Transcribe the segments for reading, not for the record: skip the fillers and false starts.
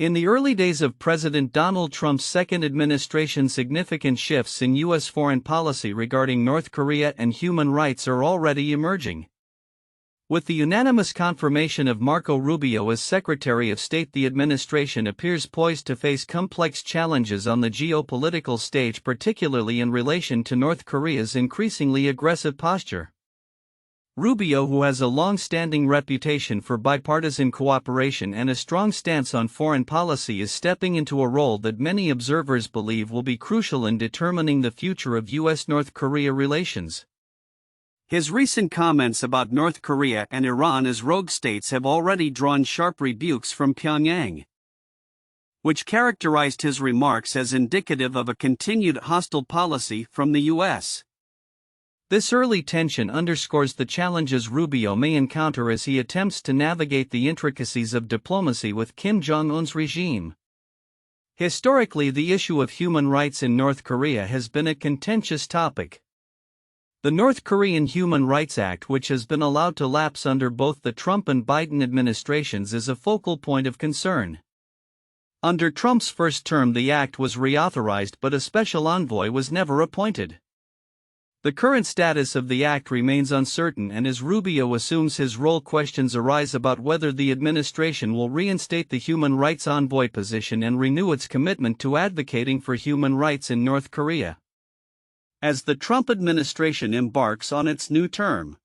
In the early days of President Donald Trump's second administration, significant shifts in U.S. foreign policy regarding North Korea and human rights are already emerging. With the unanimous confirmation of Marco Rubio as Secretary of State, the administration appears poised to face complex challenges on the geopolitical stage, particularly in relation to North Korea's increasingly aggressive posture. Rubio, who has a long-standing reputation for bipartisan cooperation and a strong stance on foreign policy, is stepping into a role that many observers believe will be crucial in determining the future of U.S.-North Korea relations. His recent comments about North Korea and Iran as rogue states have already drawn sharp rebukes from Pyongyang, which characterized his remarks as indicative of a continued hostile policy from the U.S. This early tension underscores the challenges Rubio may encounter as he attempts to navigate the intricacies of diplomacy with Kim Jong-un's regime. Historically, the issue of human rights in North Korea has been a contentious topic. The North Korean Human Rights Act, which has been allowed to lapse under both the Trump and Biden administrations, is a focal point of concern. Under Trump's first term, the act was reauthorized, but a special envoy was never appointed. The current status of the act remains uncertain, and as Rubio assumes his role, questions arise about whether the administration will reinstate the human rights envoy position and renew its commitment to advocating for human rights in North Korea. As the Trump administration embarks on its new term,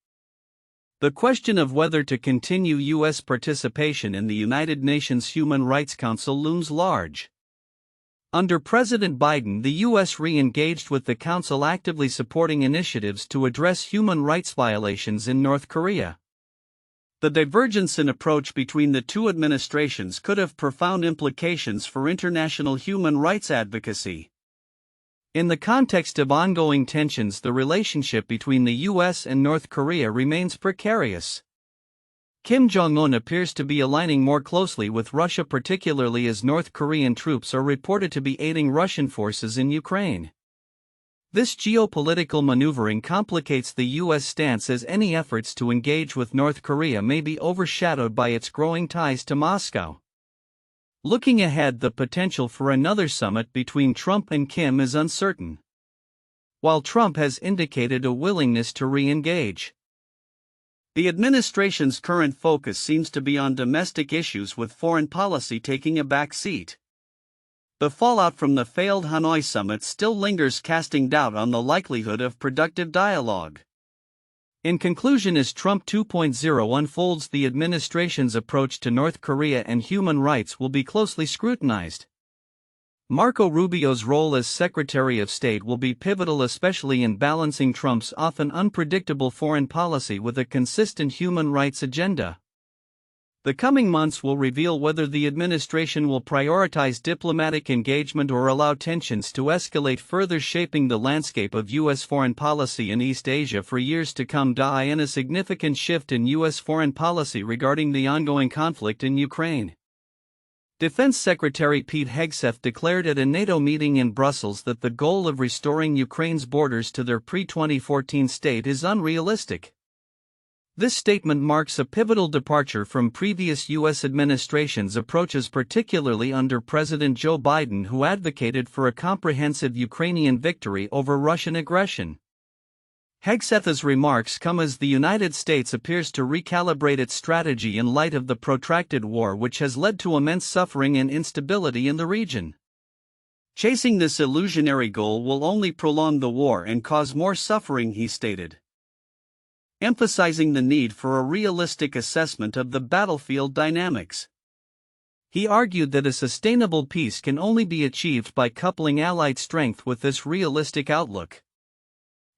the question of whether to continue U.S. participation in the United Nations Human Rights Council looms large. Under President Biden, the U.S. re-engaged with the Council, actively supporting initiatives to address human rights violations in North Korea. The divergence in approach between the two administrations could have profound implications for international human rights advocacy. In the context of ongoing tensions, the relationship between the U.S. and North Korea remains precarious. Kim Jong-un appears to be aligning more closely with Russia, particularly as North Korean troops are reported to be aiding Russian forces in Ukraine. This geopolitical maneuvering complicates the U.S. stance, as any efforts to engage with North Korea may be overshadowed by its growing ties to Moscow. Looking ahead, the potential for another summit between Trump and Kim is uncertain. While Trump has indicated a willingness to re-engage, the administration's current focus seems to be on domestic issues, with foreign policy taking a back seat. The fallout from the failed Hanoi summit still lingers, casting doubt on the likelihood of productive dialogue. In conclusion, as Trump 2.0 unfolds, the administration's approach to North Korea and human rights will be closely scrutinized. Marco Rubio's role as Secretary of State will be pivotal, especially in balancing Trump's often unpredictable foreign policy with a consistent human rights agenda. The coming months will reveal whether the administration will prioritize diplomatic engagement or allow tensions to escalate further, shaping the landscape of U.S. foreign policy in East Asia for years to come. And a significant shift in U.S. foreign policy regarding the ongoing conflict in Ukraine. Defense Secretary Pete Hegseth declared at a NATO meeting in Brussels that the goal of restoring Ukraine's borders to their pre-2014 state is unrealistic. This statement marks a pivotal departure from previous U.S. administrations' approaches, particularly under President Joe Biden, who advocated for a comprehensive Ukrainian victory over Russian aggression. Hegseth's remarks come as the United States appears to recalibrate its strategy in light of the protracted war, which has led to immense suffering and instability in the region. Chasing this illusionary goal will only prolong the war and cause more suffering, he stated, emphasizing the need for a realistic assessment of the battlefield dynamics. He argued that a sustainable peace can only be achieved by coupling Allied strength with this realistic outlook.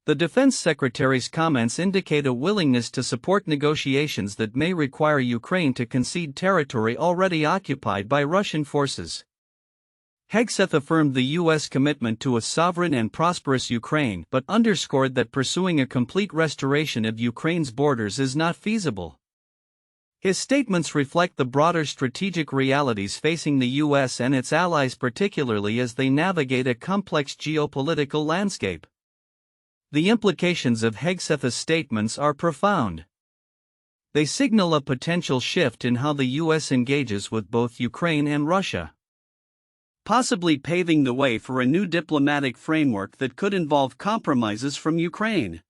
The Defense Secretary's comments indicate a willingness to support negotiations that may require Ukraine to concede territory already occupied by Russian forces. Hegseth affirmed the U.S. commitment to a sovereign and prosperous Ukraine, but underscored that pursuing a complete restoration of Ukraine's borders is not feasible. His statements reflect the broader strategic realities facing the U.S. and its allies, particularly as they navigate a complex geopolitical landscape. The implications of Hegseth's statements are profound. They signal a potential shift in how the U.S. engages with both Ukraine and Russia, possibly paving the way for a new diplomatic framework that could involve compromises from Ukraine.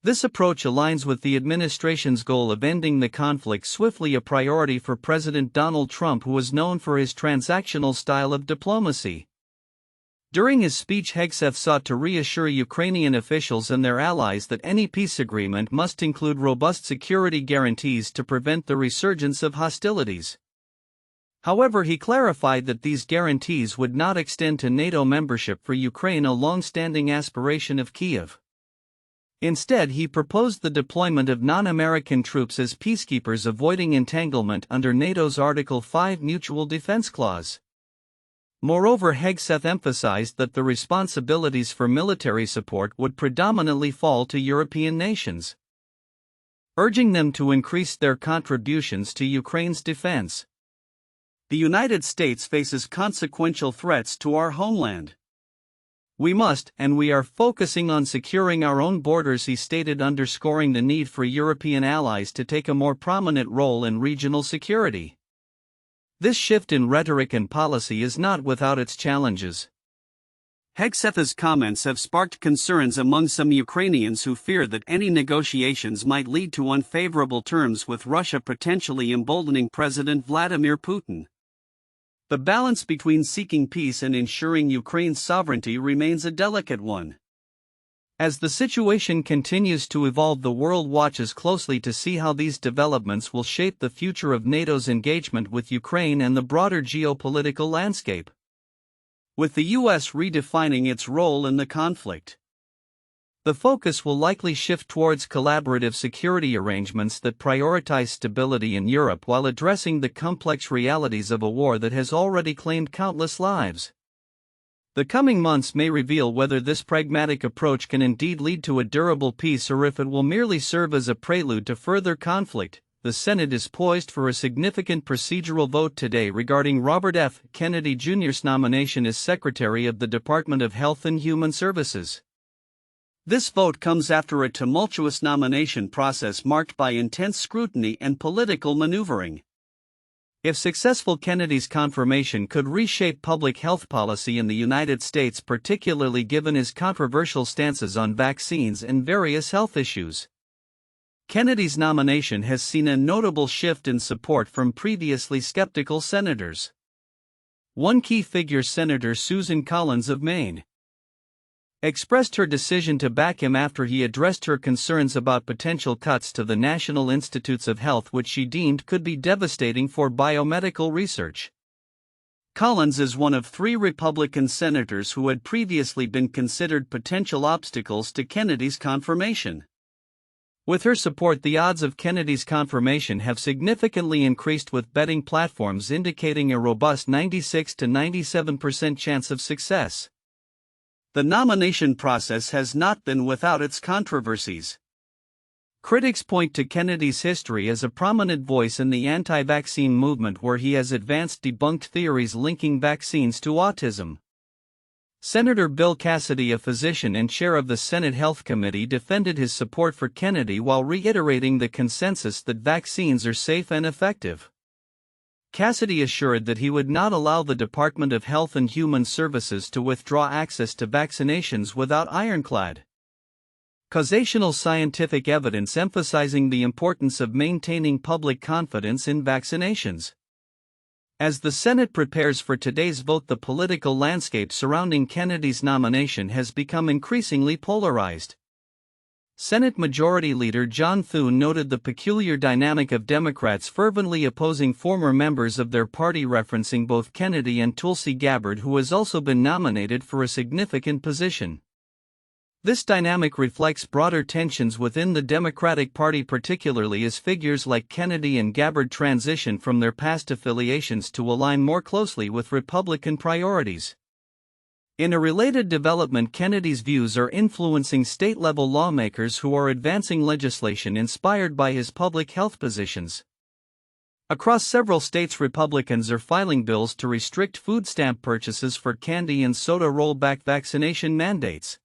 This approach aligns with the administration's goal of ending the conflict swiftly, a priority for President Donald Trump, who is known for his transactional style of diplomacy. During his speech, Hegseth sought to reassure Ukrainian officials and their allies that any peace agreement must include robust security guarantees to prevent the resurgence of hostilities. However, he clarified that these guarantees would not extend to NATO membership for Ukraine, a long-standing aspiration of Kyiv. Instead, he proposed the deployment of non-American troops as peacekeepers, avoiding entanglement under NATO's Article 5 Mutual Defense Clause. Moreover, Hegseth emphasized that the responsibilities for military support would predominantly fall to European nations, urging them to increase their contributions to Ukraine's defense. The United States faces consequential threats to our homeland. We must, and we are focusing on securing our own borders, he stated, underscoring the need for European allies to take a more prominent role in regional security. This shift in rhetoric and policy is not without its challenges. Hegseth's comments have sparked concerns among some Ukrainians who fear that any negotiations might lead to unfavorable terms with Russia, potentially emboldening President Vladimir Putin. The balance between seeking peace and ensuring Ukraine's sovereignty remains a delicate one. As the situation continues to evolve, the world watches closely to see how these developments will shape the future of NATO's engagement with Ukraine and the broader geopolitical landscape, with the U.S. redefining its role in the conflict. The focus will likely shift towards collaborative security arrangements that prioritize stability in Europe while addressing the complex realities of a war that has already claimed countless lives. The coming months may reveal whether this pragmatic approach can indeed lead to a durable peace or if it will merely serve as a prelude to further conflict. The Senate is poised for a significant procedural vote today regarding Robert F. Kennedy Jr.'s nomination as Secretary of the Department of Health and Human Services. This vote comes after a tumultuous nomination process marked by intense scrutiny and political maneuvering. If successful, Kennedy's confirmation could reshape public health policy in the United States, particularly given his controversial stances on vaccines and various health issues. Kennedy's nomination has seen a notable shift in support from previously skeptical senators. One key figure, Senator Susan Collins of Maine, expressed her decision to back him after he addressed her concerns about potential cuts to the National Institutes of Health, which she deemed could be devastating for biomedical research. Collins is one of 3 Republican senators who had previously been considered potential obstacles to Kennedy's confirmation. With her support, the odds of Kennedy's confirmation have significantly increased, with betting platforms indicating a robust 96 to 97% chance of success. The nomination process has not been without its controversies. Critics point to Kennedy's history as a prominent voice in the anti-vaccine movement, where he has advanced debunked theories linking vaccines to autism. Senator Bill Cassidy, a physician and chair of the Senate Health Committee, defended his support for Kennedy while reiterating the consensus that vaccines are safe and effective. Cassidy assured that he would not allow the Department of Health and Human Services to withdraw access to vaccinations without ironclad causational scientific evidence, emphasizing the importance of maintaining public confidence in vaccinations. As the Senate prepares for today's vote, the political landscape surrounding Kennedy's nomination has become increasingly polarized. Senate Majority Leader John Thune noted the peculiar dynamic of Democrats fervently opposing former members of their party, referencing both Kennedy and Tulsi Gabbard, who has also been nominated for a significant position. This dynamic reflects broader tensions within the Democratic Party, particularly as figures like Kennedy and Gabbard transition from their past affiliations to align more closely with Republican priorities. In a related development, Kennedy's views are influencing state-level lawmakers who are advancing legislation inspired by his public health positions. Across several states, Republicans are filing bills to restrict food stamp purchases for candy and soda, roll back vaccination mandates,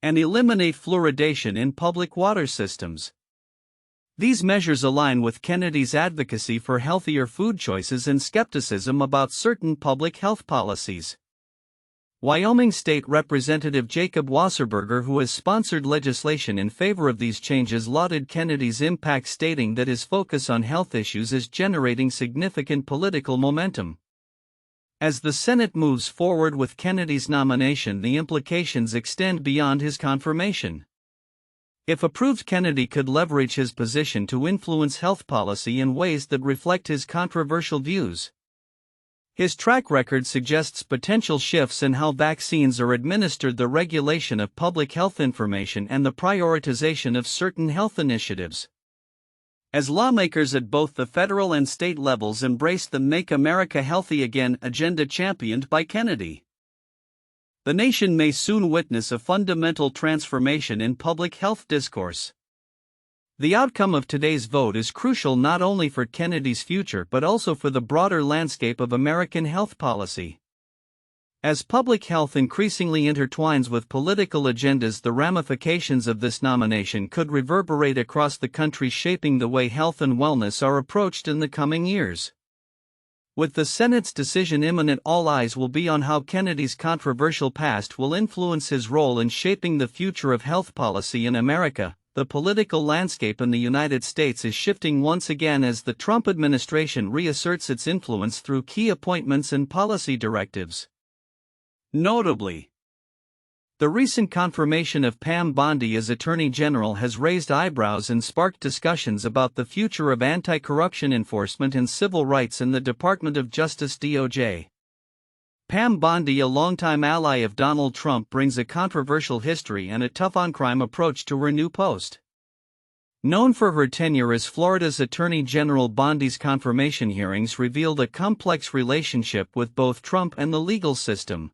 and eliminate fluoridation in public water systems. These measures align with Kennedy's advocacy for healthier food choices and skepticism about certain public health policies. Wyoming State Representative Jacob Wasserberger, who has sponsored legislation in favor of these changes, lauded Kennedy's impact, stating that his focus on health issues is generating significant political momentum. As the Senate moves forward with Kennedy's nomination, the implications extend beyond his confirmation. If approved, Kennedy could leverage his position to influence health policy in ways that reflect his controversial views. His track record suggests potential shifts in how vaccines are administered, the regulation of public health information, and the prioritization of certain health initiatives. As lawmakers at both the federal and state levels embrace the Make America Healthy Again agenda championed by Kennedy, the nation may soon witness a fundamental transformation in public health discourse. The outcome of today's vote is crucial not only for Kennedy's future but also for the broader landscape of American health policy. As public health increasingly intertwines with political agendas, the ramifications of this nomination could reverberate across the country, shaping the way health and wellness are approached in the coming years. With the Senate's decision imminent, all eyes will be on how Kennedy's controversial past will influence his role in shaping the future of health policy in America. The political landscape in the United States is shifting once again as the Trump administration reasserts its influence through key appointments and policy directives. Notably, the recent confirmation of Pam Bondi as Attorney General has raised eyebrows and sparked discussions about the future of anti-corruption enforcement and civil rights in the Department of Justice (DOJ). Pam Bondi, a longtime ally of Donald Trump, brings a controversial history and a tough-on-crime approach to her new post. Known for her tenure as Florida's Attorney General, Bondi's confirmation hearings revealed a complex relationship with both Trump and the legal system.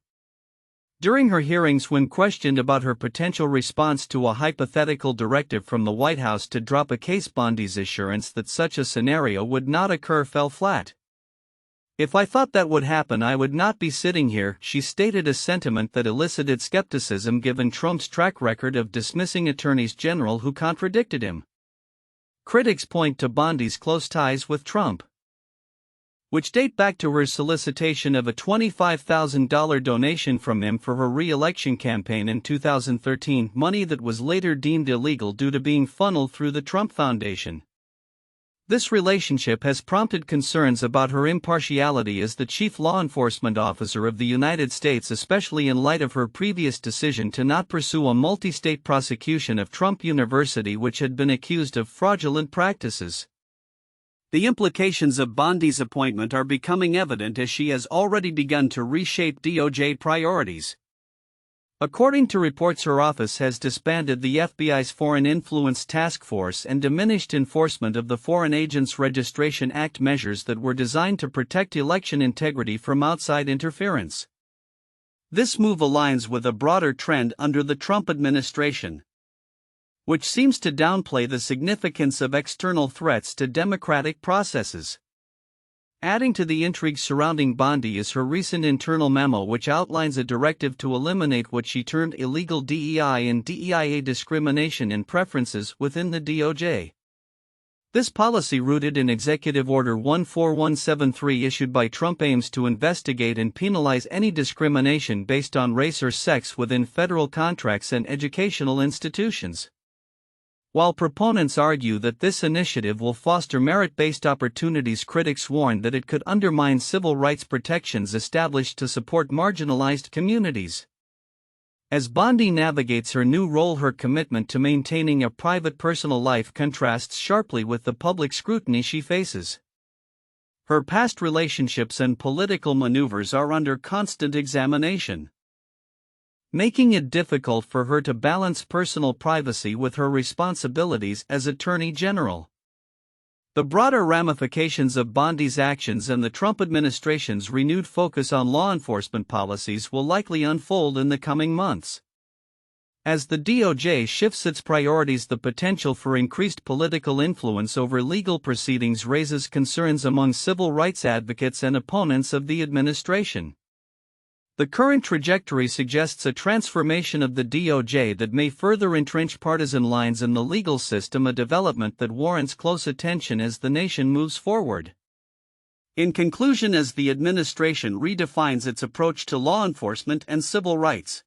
During her hearings, when questioned about her potential response to a hypothetical directive from the White House to drop a case, Bondi's assurance that such a scenario would not occur fell flat. "If I thought that would happen, I would not be sitting here," she stated, a sentiment that elicited skepticism given Trump's track record of dismissing attorneys general who contradicted him. Critics point to Bondi's close ties with Trump, which date back to her solicitation of a $25,000 donation from him for her re-election campaign in 2013, money that was later deemed illegal due to being funneled through the Trump Foundation. This relationship has prompted concerns about her impartiality as the chief law enforcement officer of the United States, especially in light of her previous decision to not pursue a multi-state prosecution of Trump University, which had been accused of fraudulent practices. The implications of Bondi's appointment are becoming evident as she has already begun to reshape DOJ priorities. According to reports, her office has disbanded the FBI's Foreign Influence Task Force and diminished enforcement of the Foreign Agents Registration Act, measures that were designed to protect election integrity from outside interference. This move aligns with a broader trend under the Trump administration, which seems to downplay the significance of external threats to democratic processes. Adding to the intrigue surrounding Bondi is her recent internal memo, which outlines a directive to eliminate what she termed illegal DEI and DEIA discrimination in preferences within the DOJ. This policy, rooted in Executive Order 14173 issued by Trump, aims to investigate and penalize any discrimination based on race or sex within federal contracts and educational institutions. While proponents argue that this initiative will foster merit-based opportunities, critics warn that it could undermine civil rights protections established to support marginalized communities. As Bondi navigates her new role, her commitment to maintaining a private personal life contrasts sharply with the public scrutiny she faces. Her past relationships and political maneuvers are under constant examination, making it difficult for her to balance personal privacy with her responsibilities as Attorney General. The broader ramifications of Bondi's actions and the Trump administration's renewed focus on law enforcement policies will likely unfold in the coming months. As the DOJ shifts its priorities, the potential for increased political influence over legal proceedings raises concerns among civil rights advocates and opponents of the administration. The current trajectory suggests a transformation of the DOJ that may further entrench partisan lines in the legal system, a development that warrants close attention as the nation moves forward. In conclusion, as the administration redefines its approach to law enforcement and civil rights,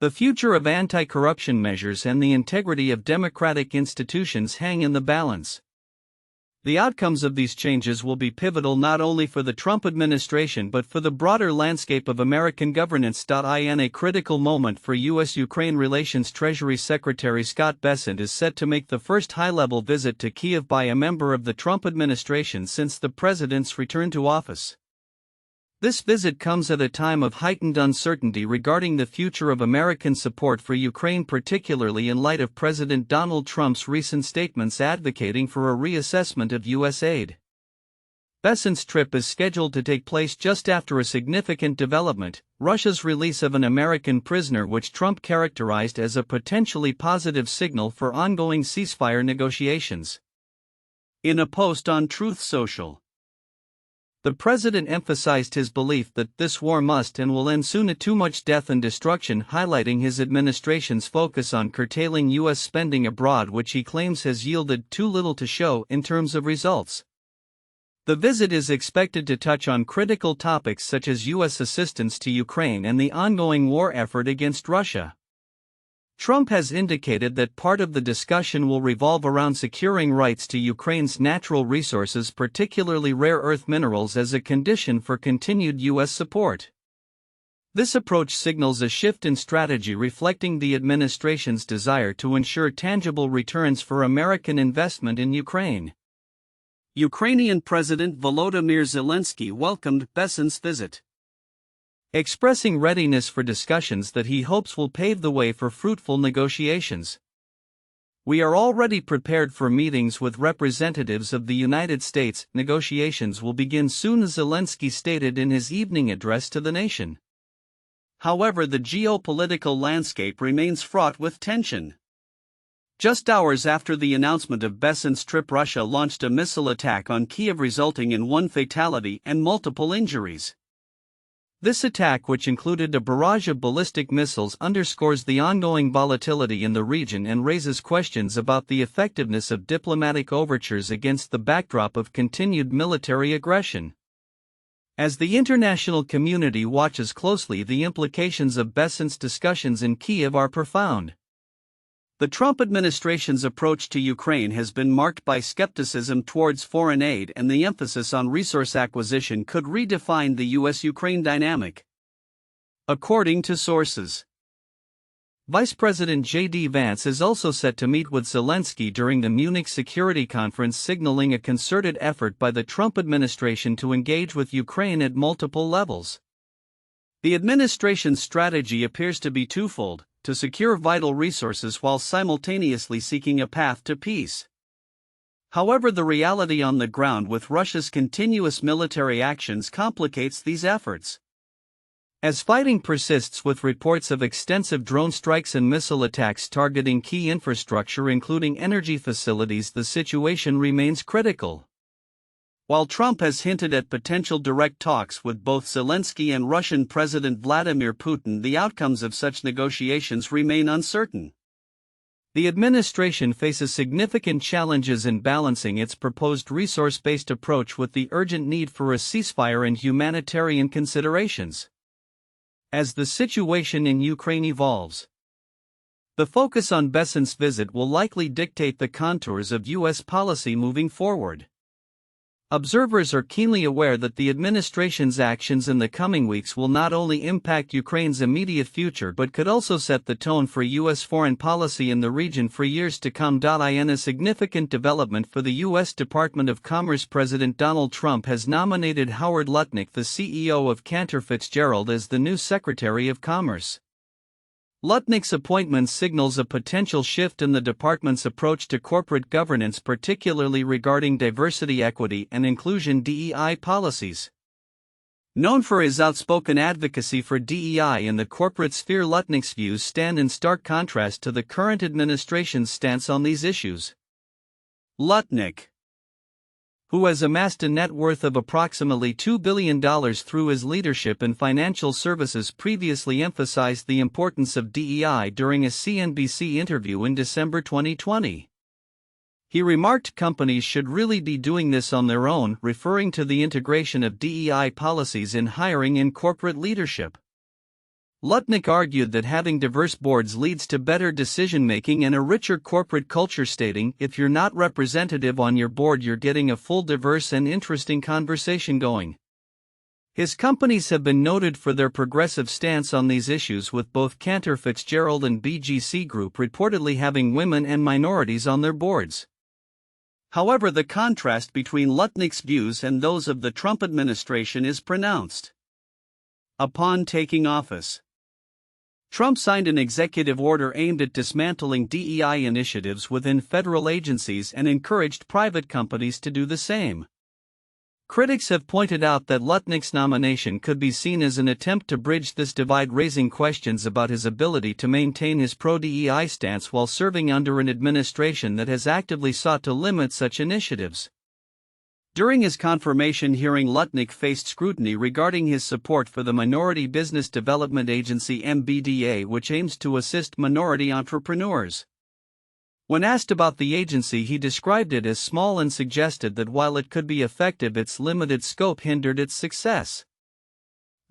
the future of anti-corruption measures and the integrity of democratic institutions hang in the balance. The outcomes of these changes will be pivotal not only for the Trump administration but for the broader landscape of American governance. In a critical moment for U.S.-Ukraine relations, Treasury Secretary Scott Bessent is set to make the first high-level visit to Kyiv by a member of the Trump administration since the president's return to office. This visit comes at a time of heightened uncertainty regarding the future of American support for Ukraine, particularly in light of President Donald Trump's recent statements advocating for a reassessment of U.S. aid. Bessent's trip is scheduled to take place just after a significant development: Russia's release of an American prisoner, which Trump characterized as a potentially positive signal for ongoing ceasefire negotiations. In a post on Truth Social, the president emphasized his belief that this war must and will end soon. Too much death and destruction, highlighting his administration's focus on curtailing U.S. spending abroad, which he claims has yielded too little to show in terms of results. The visit is expected to touch on critical topics such as U.S. assistance to Ukraine and the ongoing war effort against Russia. Trump has indicated that part of the discussion will revolve around securing rights to Ukraine's natural resources, particularly rare earth minerals, as a condition for continued U.S. support. This approach signals a shift in strategy, reflecting the administration's desire to ensure tangible returns for American investment in Ukraine. Ukrainian President Volodymyr Zelensky welcomed Bessent's visit, expressing readiness for discussions that he hopes will pave the way for fruitful negotiations. "We are already prepared for meetings with representatives of the United States. Negotiations will begin soon," Zelensky stated in his evening address to the nation. However, the geopolitical landscape remains fraught with tension. Just hours after the announcement of Bessent's trip, Russia launched a missile attack on Kyiv, resulting in one fatality and multiple injuries. This attack, which included a barrage of ballistic missiles, underscores the ongoing volatility in the region and raises questions about the effectiveness of diplomatic overtures against the backdrop of continued military aggression. As the international community watches closely, the implications of Bessent's discussions in Kyiv are profound. The Trump administration's approach to Ukraine has been marked by skepticism towards foreign aid, and the emphasis on resource acquisition could redefine the U.S.-Ukraine dynamic. According to sources, Vice President J.D. Vance is also set to meet with Zelensky during the Munich Security Conference, signaling a concerted effort by the Trump administration to engage with Ukraine at multiple levels. The administration's strategy appears to be twofold: to secure vital resources while simultaneously seeking a path to peace. However, the reality on the ground with Russia's continuous military actions complicates these efforts. As fighting persists, with reports of extensive drone strikes and missile attacks targeting key infrastructure, including energy facilities, the situation remains critical. While Trump has hinted at potential direct talks with both Zelensky and Russian President Vladimir Putin, the outcomes of such negotiations remain uncertain. The administration faces significant challenges in balancing its proposed resource-based approach with the urgent need for a ceasefire and humanitarian considerations. As the situation in Ukraine evolves, the focus on Bessent's visit will likely dictate the contours of U.S. policy moving forward. Observers are keenly aware that the administration's actions in the coming weeks will not only impact Ukraine's immediate future but could also set the tone for U.S. foreign policy in the region for years to come. In a significant development for the U.S. Department of Commerce, President Donald Trump has nominated Howard Lutnick, the CEO of Cantor Fitzgerald, as the new Secretary of Commerce. Lutnick's appointment signals a potential shift in the department's approach to corporate governance, particularly regarding diversity, equity, and inclusion (DEI) policies. Known for his outspoken advocacy for DEI in the corporate sphere, Lutnick's views stand in stark contrast to the current administration's stance on these issues. Lutnick, who has amassed a net worth of approximately $2 billion through his leadership in financial services, previously emphasized the importance of DEI during a CNBC interview in December 2020. He remarked companies should really be doing this on their own, referring to the integration of DEI policies in hiring and corporate leadership. Lutnick argued that having diverse boards leads to better decision-making and a richer corporate culture, stating, "If you're not representative on your board, you're getting a full, diverse and interesting conversation going." His companies have been noted for their progressive stance on these issues, with both Cantor Fitzgerald and BGC Group reportedly having women and minorities on their boards. However, the contrast between Lutnick's views and those of the Trump administration is pronounced. Upon taking office, Trump signed an executive order aimed at dismantling DEI initiatives within federal agencies and encouraged private companies to do the same. Critics have pointed out that Lutnick's nomination could be seen as an attempt to bridge this divide, raising questions about his ability to maintain his pro-DEI stance while serving under an administration that has actively sought to limit such initiatives. During his confirmation hearing, Lutnick faced scrutiny regarding his support for the Minority Business Development Agency (MBDA), which aims to assist minority entrepreneurs. When asked about the agency, he described it as small and suggested that while it could be effective, its limited scope hindered its success.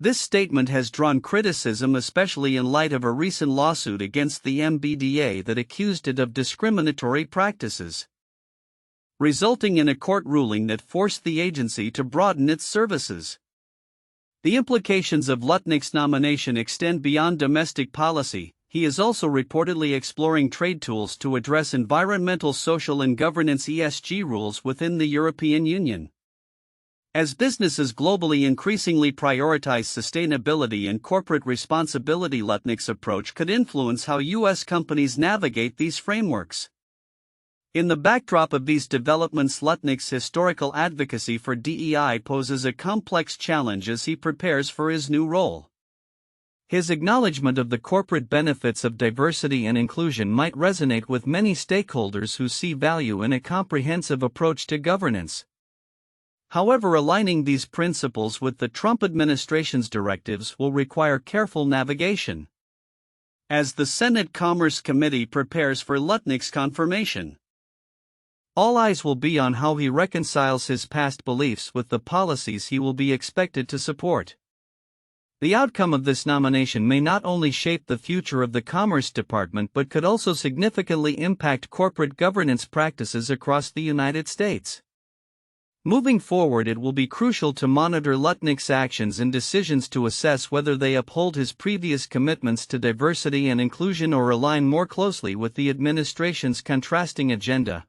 This statement has drawn criticism, especially in light of a recent lawsuit against the MBDA that accused it of discriminatory practices, resulting in a court ruling that forced the agency to broaden its services. The implications of Lutnick's nomination extend beyond domestic policy. He is also reportedly exploring trade tools to address environmental, social, and governance (ESG) rules within the European Union. As businesses globally increasingly prioritize sustainability and corporate responsibility, Lutnick's approach could influence how U.S. companies navigate these frameworks. In the backdrop of these developments, Lutnick's historical advocacy for DEI poses a complex challenge as he prepares for his new role. His acknowledgement of the corporate benefits of diversity and inclusion might resonate with many stakeholders who see value in a comprehensive approach to governance. However, aligning these principles with the Trump administration's directives will require careful navigation. As the Senate Commerce Committee prepares for Lutnick's confirmation, all eyes will be on how he reconciles his past beliefs with the policies he will be expected to support. The outcome of this nomination may not only shape the future of the Commerce Department but could also significantly impact corporate governance practices across the United States. Moving forward, it will be crucial to monitor Lutnick's actions and decisions to assess whether they uphold his previous commitments to diversity and inclusion or align more closely with the administration's contrasting agenda.